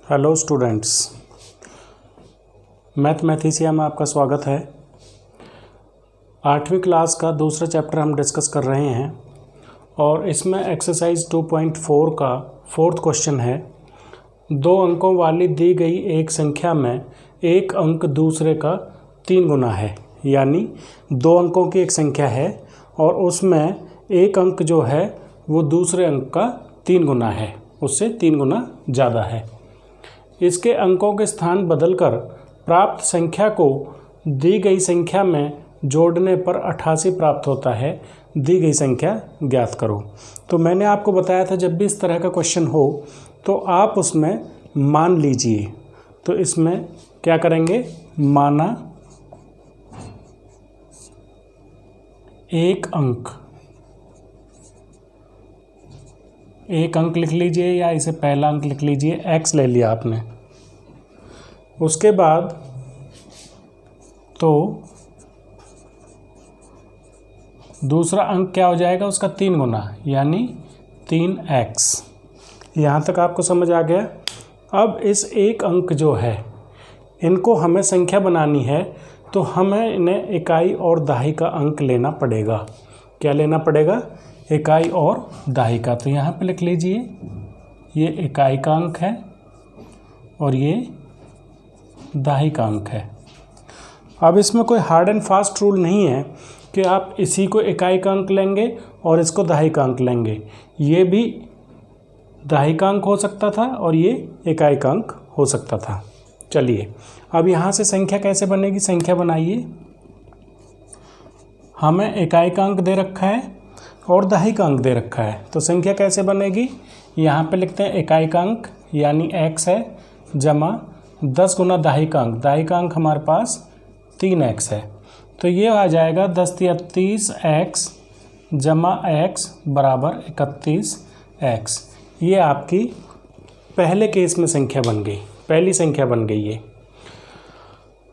Hello students, मैथमेटिशिया में आपका स्वागत है। 8वीं क्लास का दूसरा चैप्टर हम डिस्कस कर रहे हैं और इसमें एक्सरसाइज 2.4 का फोर्थ क्वेश्चन है। 2 अंकों वाली दी गई एक संख्या में एक अंक दूसरे का 3 गुना है। यानी 2 अंकों की एक संख्या है और उसमें एक अंक जो है वो दूसरे अंक का 3 गुना है, उससे 3 गुना ज़्यादा है। इसके अंकों के स्थान बदलकर प्राप्त संख्या को दी गई संख्या में जोड़ने पर 88 प्राप्त होता है। दी गई संख्या ज्ञात करो। तो मैंने आपको बताया था जब भी इस तरह का क्वेश्चन हो तो आप उसमें मान लीजिए। तो इसमें क्या करेंगे, माना एक अंक लिख लीजिए या इसे पहला अंक लिख लीजिए, x ले लिया आपने। उसके बाद तो दूसरा अंक क्या हो जाएगा, उसका 3 गुना यानी 3x। यहाँ तक आपको समझ आ गया। अब इस एक अंक जो है इनको हमें संख्या बनानी है तो हमें इन्हें इकाई और दहाई का अंक लेना पड़ेगा। क्या लेना पड़ेगा, इकाई और दहाई का। तो यहाँ पे लिख लीजिए ये इकाई का अंक है और ये दहाई का अंक है। अब इसमें कोई हार्ड एंड फास्ट रूल नहीं है कि आप इसी को इकाई का अंक लेंगे और इसको दहाई का अंक लेंगे। ये भी दहाई का अंक हो सकता था और ये इकाई का अंक हो सकता था। चलिए अब यहाँ से संख्या कैसे बनेगी, संख्या बनाइए। हमें इकाई का अंक दे रखा है और दहाई का अंक दे रखा है, तो संख्या कैसे बनेगी। यहाँ पे लिखते हैं इकाई का अंक यानी x है जमा 10 गुना दहाई का अंक। दहाई का अंक हमारे पास 3x है, तो ये आ जाएगा 10 × 30x जमा x बराबर 31x। ये आपकी पहले केस में संख्या बन गई, पहली संख्या बन गई ये।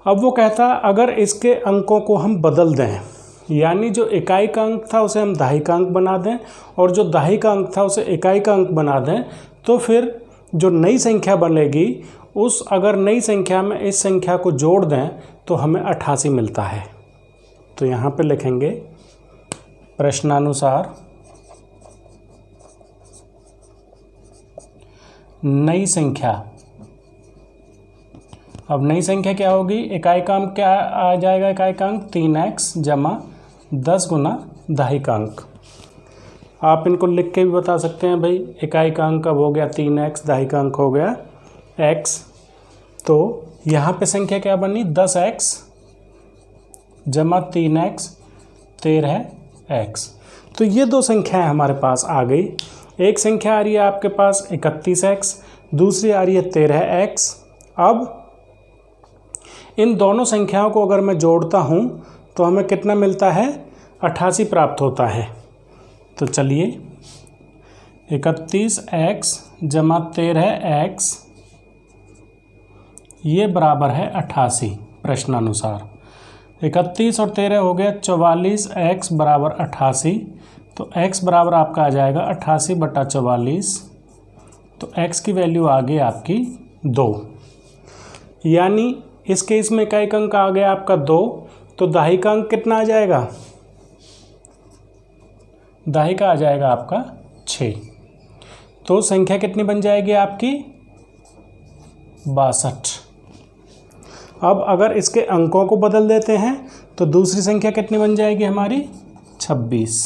अब वो कहता अगर इसके अंकों को हम बदल दें, यानी जो इकाई का अंक था उसे हम दहाई का अंक बना दें और जो दहाई का अंक था उसे इकाई का अंक बना दें, तो फिर जो नई संख्या बनेगी उस अगर नई संख्या में इस संख्या को जोड़ दें तो हमें 88 मिलता है। तो यहाँ पे लिखेंगे प्रश्नानुसार नई संख्या। अब नई संख्या क्या होगी, इकाई का अंक क्या आ जाएगा, इकाई का अंक 3x जमा 10 गुना दहाई का अंक। आप इनको लिख के भी बता सकते हैं भाई, इकाई का अंक अब हो गया 3x, दहाई का अंक हो गया x। तो यहाँ पे संख्या क्या बनी, 10x जमा 3x 13x। तो ये 2 संख्याएं हमारे पास आ गई। एक संख्या आ रही है आपके पास 31x, दूसरी आ रही है 13x। अब इन दोनों संख्याओं को अगर मैं जोड़ता हूँ तो हमें कितना मिलता है, 88 प्राप्त होता है। तो चलिए 31x जमा 13x ये बराबर है 88 प्रश्नानुसार। 31 और 13 हो गया 44x बराबर 88। तो x बराबर आपका आ जाएगा 88 बटा 44। तो x की वैल्यू आ गई आपकी 2। यानी इस केस में इकाई का अंक आ गया आपका 2, तो दहाई का अंक कितना आ जाएगा, दहाई का आ जाएगा आपका 6। तो संख्या कितनी बन जाएगी आपकी 62। अब अगर इसके अंकों को बदल देते हैं तो दूसरी संख्या कितनी बन जाएगी हमारी 26।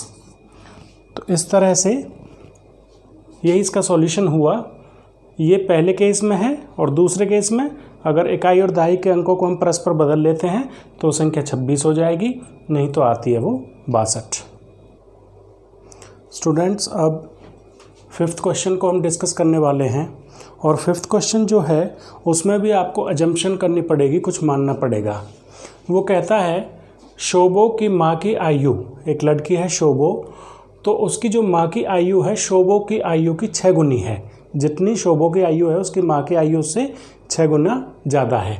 तो इस तरह से यही इसका सॉल्यूशन हुआ। ये पहले केस में है और दूसरे केस में अगर इकाई और दहाई के अंकों को हम परस्पर बदल लेते हैं तो संख्या 26 हो जाएगी, नहीं तो आती है वो 62। स्टूडेंट्स अब 5th क्वेश्चन को हम डिस्कस करने वाले हैं और 5th क्वेश्चन जो है उसमें भी आपको अजम्पशन करनी पड़ेगी, कुछ मानना पड़ेगा। वो कहता है शोभो की माँ की आयु, एक लड़की है शोभो, तो उसकी जो माँ की आयु है शोभो की आयु की 6 गुनी है। जितनी शोभो की आयु है उसकी माँ की आयु से 6 गुना ज़्यादा है।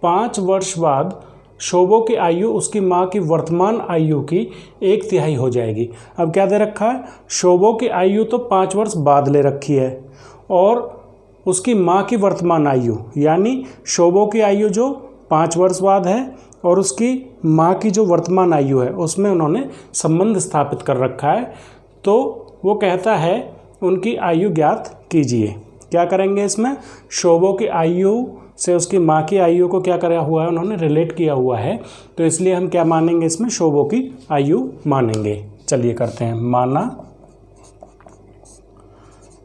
5 वर्ष बाद शोभो की आयु उसकी माँ की वर्तमान आयु की 1/3 हो जाएगी। अब क्या दे रखा है, शोभो की आयु तो 5 वर्ष बाद ले रखी है और उसकी माँ की वर्तमान आयु, यानी शोभो की आयु जो 5 वर्ष बाद है और उसकी माँ की जो वर्तमान आयु है उसमें उन्होंने संबंध स्थापित कर रखा है। तो वो कहता है उनकी आयु ज्ञात कीजिए। क्या करेंगे इसमें, शोभो की आयु से उसकी माँ की आयु को क्या करा हुआ है, उन्होंने रिलेट किया हुआ है, तो इसलिए हम क्या मानेंगे, इसमें शोभो की आयु मानेंगे। चलिए करते हैं, माना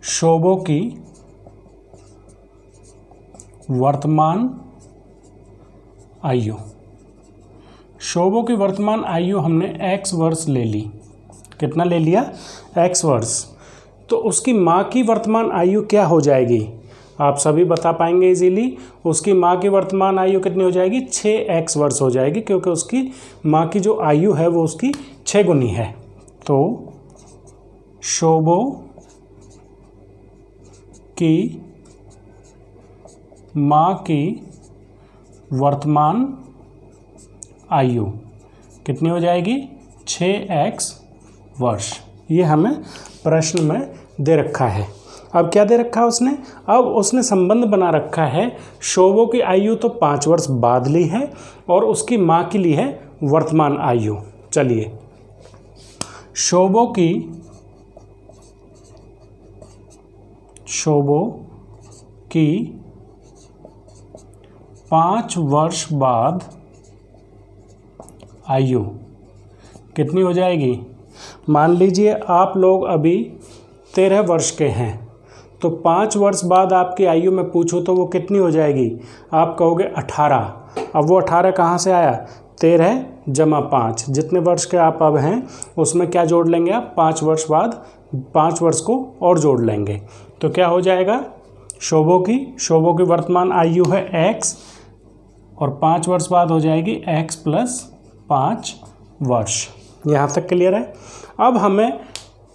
शोभो की वर्तमान आयु। शोभो की वर्तमान आयु हमने x वर्ष ले ली। कितना ले लिया, x वर्ष। तो उसकी माँ की वर्तमान आयु क्या हो जाएगी, आप सभी बता पाएंगे इजीली। उसकी माँ की वर्तमान आयु कितनी हो जाएगी, 6x वर्ष हो जाएगी, क्योंकि उसकी माँ की जो आयु है वो उसकी 6 गुनी है। तो शोभो की माँ की वर्तमान आयु कितनी हो जाएगी, 6x वर्ष। ये हमें प्रश्न में दे रखा है। अब क्या दे रखा है उसने, अब उसने संबंध बना रखा है, शोभो की आयु तो 5 वर्ष बाद ली है और उसकी माँ की ली है वर्तमान आयु। चलिए, शोभो की 5 वर्ष बाद आयु कितनी हो जाएगी। मान लीजिए आप लोग अभी 13 वर्ष के हैं, तो 5 वर्ष बाद आपकी आयु में पूछो तो वो कितनी हो जाएगी, आप कहोगे 18। अब वो 18 कहाँ से आया, 13 जमा 5, जितने वर्ष के आप अब हैं उसमें क्या जोड़ लेंगे आप, 5 वर्ष बाद 5 वर्ष को और जोड़ लेंगे। तो क्या हो जाएगा, शोभो की वर्तमान आयु है x और 5 वर्ष बाद हो जाएगी x + 5 वर्ष। यहाँ तक क्लियर है। अब हमें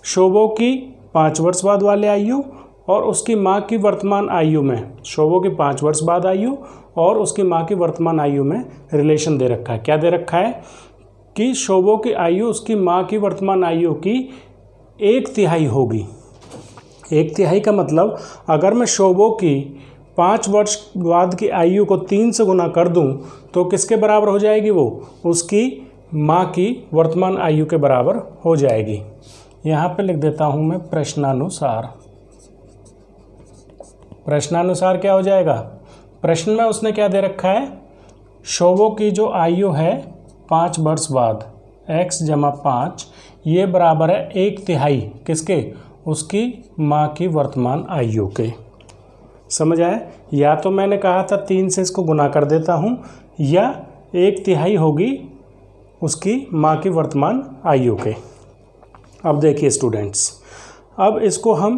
शोभो की 5 वर्ष बाद वाले आयु और उसकी माँ की वर्तमान आयु में, शोभो की 5 वर्ष बाद आयु और उसकी माँ की वर्तमान आयु में रिलेशन दे रखा है। क्या दे रखा है कि शोभो की आयु उसकी माँ की वर्तमान आयु की 1/3 होगी। 1/3 का मतलब, अगर मैं शोभो की 5 वर्ष बाद की आयु को 3 से गुना कर दूं तो किसके बराबर हो जाएगी, वो उसकी माँ की वर्तमान आयु के बराबर हो जाएगी। यहाँ पे लिख देता हूँ मैं प्रश्नानुसार। प्रश्नानुसार क्या हो जाएगा, प्रश्न में उसने क्या दे रखा है, शोभो की जो आयु है 5 वर्ष बाद x जमा 5, ये बराबर है 1/3 किसके, उसकी माँ की वर्तमान आयु के। समझ आया, या तो मैंने कहा था 3 से इसको गुना कर देता हूँ, या 1/3 होगी उसकी माँ की वर्तमान आयु के। अब देखिए स्टूडेंट्स, अब इसको हम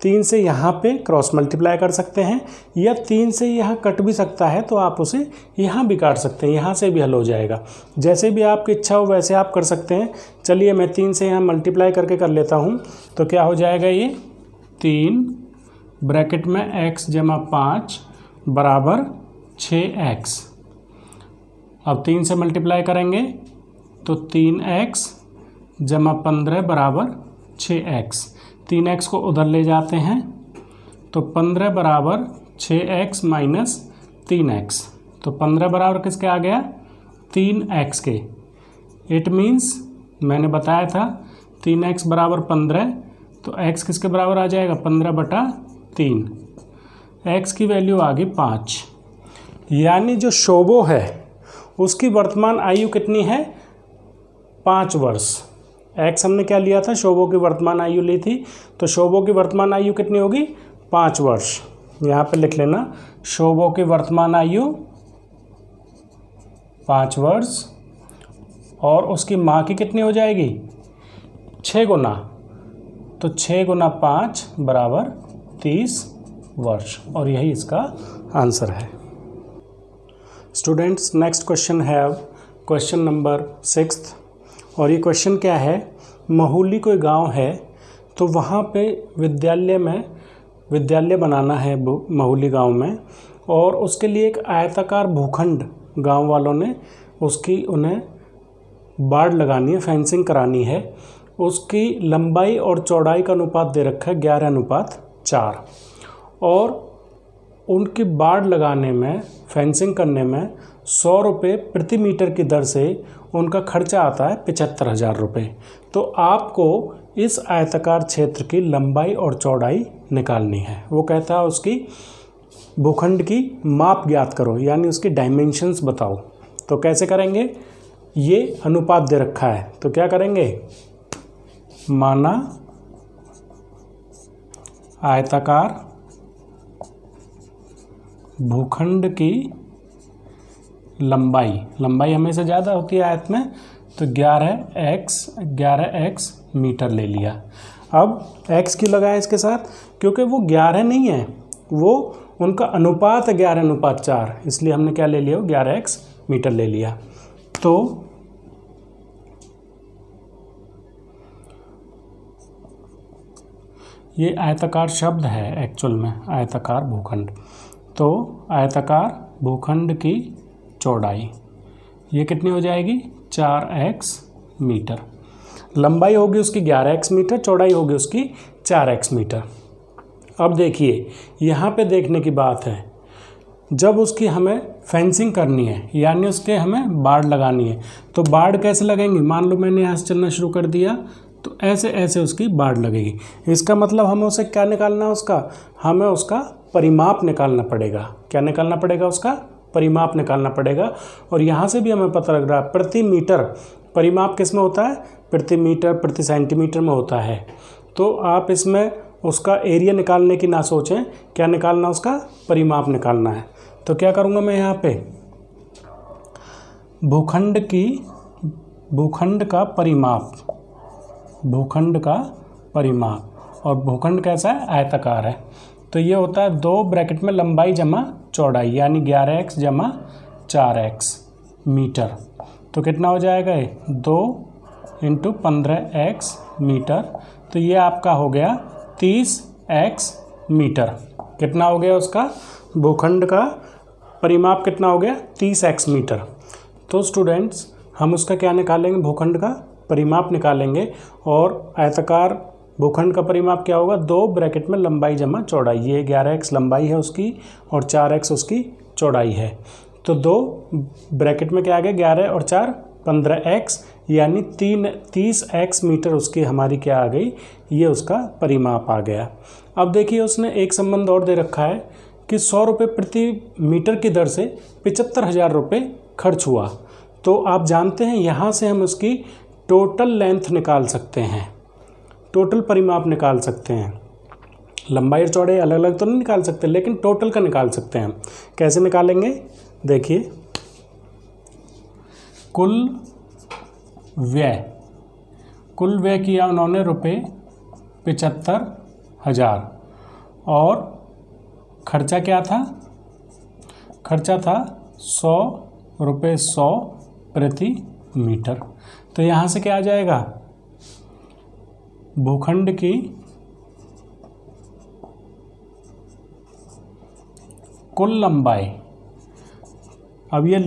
3 से यहाँ पे क्रॉस मल्टीप्लाई कर सकते हैं, या 3 से यहाँ कट भी सकता है तो आप उसे यहाँ भी काट सकते हैं, यहाँ से भी हल हो जाएगा। जैसे भी आपकी इच्छा हो वैसे आप कर सकते हैं। चलिए मैं 3 से यहाँ मल्टीप्लाई करके कर लेता हूँ, तो क्या हो जाएगा, ये 3 ब्रैकेट में x जमा 5 बराबर 6x। अब 3 से मल्टीप्लाई करेंगे तो 3x जमा 15 बराबर 6x। 3x को उधर ले जाते हैं तो 15 बराबर 6x माइनस 3x। तो 15 बराबर किसके आ गया, 3x के। इट मीन्स मैंने बताया था 3x बराबर 15, तो x किसके बराबर आ जाएगा, 15/3। x की वैल्यू आ गई 5। यानी जो शोभो है उसकी वर्तमान आयु कितनी है, 5 वर्ष। x हमने क्या लिया था, शोभो की वर्तमान आयु ली थी, तो शोभो की वर्तमान आयु कितनी होगी, 5 वर्ष। यहाँ पे लिख लेना, शोभो की वर्तमान आयु 5 वर्ष और उसकी माँ की कितनी हो जाएगी, 6 गुना। तो 6 गुना 5 बराबर 30 वर्ष, और यही इसका आंसर है। स्टूडेंट्स, नेक्स्ट क्वेश्चन है क्वेश्चन नंबर 6, और ये क्वेश्चन क्या है, महूली कोई गांव है तो वहाँ पे विद्यालय बनाना है महूली गांव में, और उसके लिए एक आयताकार भूखंड गांव वालों ने उन्हें बाड़ लगानी है, फेंसिंग करानी है। उसकी लंबाई और चौड़ाई का अनुपात दे रखा है 11:4, और उनकी बाड़ लगाने में, फेंसिंग करने में 100 रुपये प्रति मीटर की दर से उनका खर्चा आता है 75,000 रुपये। तो आपको इस आयताकार क्षेत्र की लंबाई और चौड़ाई निकालनी है। वो कहता है उसकी भूखंड की माप ज्ञात करो, यानी उसकी डायमेंशंस बताओ। तो कैसे करेंगे, ये अनुपात दे रखा है तो क्या करेंगे, माना आयताकार भूखंड की लंबाई हमेशा ज़्यादा होती है आयत में, तो 11x मीटर ले लिया। अब x क्यों लगाया इसके साथ, क्योंकि वो 11 नहीं है, वो उनका अनुपात है 11:4, इसलिए हमने क्या ले लिया, 11x मीटर ले लिया। तो ये आयताकार शब्द है एक्चुअल में, आयताकार भूखंड। तो आयताकार भूखंड की चौड़ाई ये कितनी हो जाएगी, 4x मीटर। लंबाई होगी उसकी 11x मीटर, चौड़ाई होगी उसकी 4x मीटर। अब देखिए यहाँ पे देखने की बात है, जब उसकी हमें फेंसिंग करनी है, यानी उसके हमें बाड़ लगानी है, तो बाड़ कैसे लगेंगी, मान लो मैंने यहाँ से चलना शुरू कर दिया तो ऐसे ऐसे उसकी बाड़ लगेगी। इसका मतलब हमें उसे क्या निकालना है, हमें उसका परिमाप निकालना पड़ेगा। क्या निकालना पड़ेगा, उसका परिमाप निकालना पड़ेगा। और यहाँ से भी हमें पता लग रहा है प्रति मीटर, परिमाप किस में होता है, प्रति मीटर प्रति सेंटीमीटर में होता है। तो आप इसमें उसका एरिया निकालने की ना सोचें, क्या निकालना, उसका परिमाप निकालना है। तो क्या करूँगा मैं यहाँ पे, भूखंड का परिमाप, और भूखंड कैसा है, आयताकार है। तो ये होता है 2 ब्रैकेट में लंबाई जमा चौड़ाई, यानी 11x जमा 4x मीटर। तो कितना हो जाएगा, 2 × 15x मीटर। तो ये आपका हो गया 30x मीटर। कितना हो गया उसका भूखंड का परिमाप, कितना हो गया 30x मीटर। तो स्टूडेंट्स हम उसका क्या निकालेंगे, भूखंड का परिमाप निकालेंगे। और आयताकार भूखंड का परिमाप क्या होगा, 2 ब्रैकेट में लंबाई जमा चौड़ाई, ये 11x लंबाई है उसकी और 4x उसकी चौड़ाई है। तो 2 ब्रैकेट में क्या आ गया, 11 और 4 15x, यानी 30x मीटर उसकी हमारी क्या आ गई, ये उसका परिमाप आ गया। अब देखिए उसने एक संबंध और दे रखा है कि 100 रुपये प्रति मीटर की दर से 75,000 रुपये खर्च हुआ। तो आप जानते हैं यहाँ से हम उसकी टोटल लेंथ निकाल सकते हैं, टोटल परिमाप निकाल सकते हैं। लंबाई और चौड़ाई अलग अलग तो नहीं निकाल सकते, लेकिन टोटल का निकाल सकते हैं। कैसे निकालेंगे, देखिए कुल व्यय किया उन्होंने रुपये 75,000, और खर्चा क्या था, खर्चा था 100 रुपये 100 प्रति मीटर। तो यहाँ से क्या आ जाएगा, भूखंड की कुल लंबाई। अब ये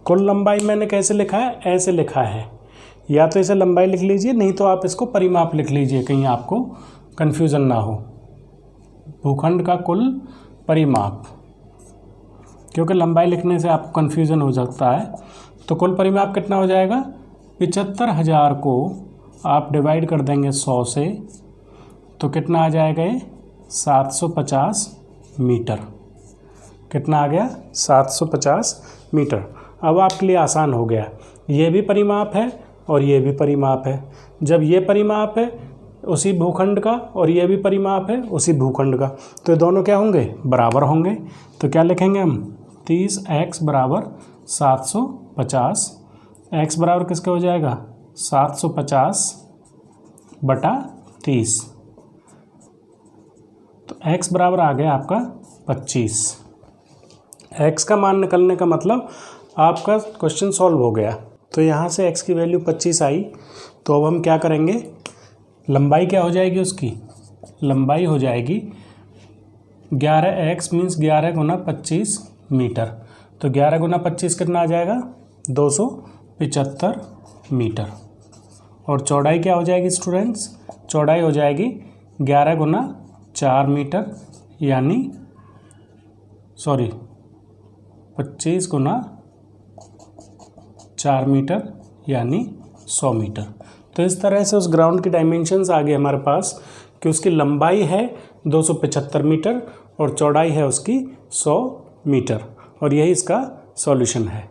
कुल लंबाई मैंने कैसे लिखा है, ऐसे लिखा है, या तो इसे लंबाई लिख लीजिए, नहीं तो आप इसको परिमाप लिख लीजिए, कहीं आपको कन्फ्यूज़न ना हो। भूखंड का कुल परिमाप, क्योंकि लंबाई लिखने से आपको कन्फ्यूज़न हो सकता है। तो कुल परिमाप कितना हो जाएगा, 75,000 को आप डिवाइड कर देंगे 100 से, तो कितना आ जाएगा, ये 750 मीटर। कितना आ गया, 750 मीटर। अब आपके लिए आसान हो गया, ये भी परिमाप है और ये भी परिमाप है। जब ये परिमाप है उसी भूखंड का और ये भी परिमाप है उसी भूखंड का, तो दोनों क्या होंगे, बराबर होंगे। तो क्या लिखेंगे हम, 30x बराबर 750, x बराबर किसका हो जाएगा, 750 बटा 30। तो x बराबर आ गया आपका 25। x का मान निकलने का मतलब आपका क्वेश्चन सॉल्व हो गया। तो यहाँ से x की वैल्यू 25 आई। तो अब हम क्या करेंगे, लंबाई क्या हो जाएगी उसकी, लंबाई हो जाएगी 11x मीन्स 11 गुना 25 मीटर। तो 11 गुना 25 कितना आ जाएगा, 275 मीटर। और चौड़ाई क्या हो जाएगी स्टूडेंट्स, चौड़ाई हो जाएगी 11 गुना 4 मीटर, यानी 25 गुना 4 मीटर यानी 100 मीटर। तो इस तरह से उस ग्राउंड की डायमेंशंस आ गए हमारे पास कि उसकी लंबाई है 275 मीटर और चौड़ाई है उसकी 100 मीटर, और यही इसका सॉल्यूशन है।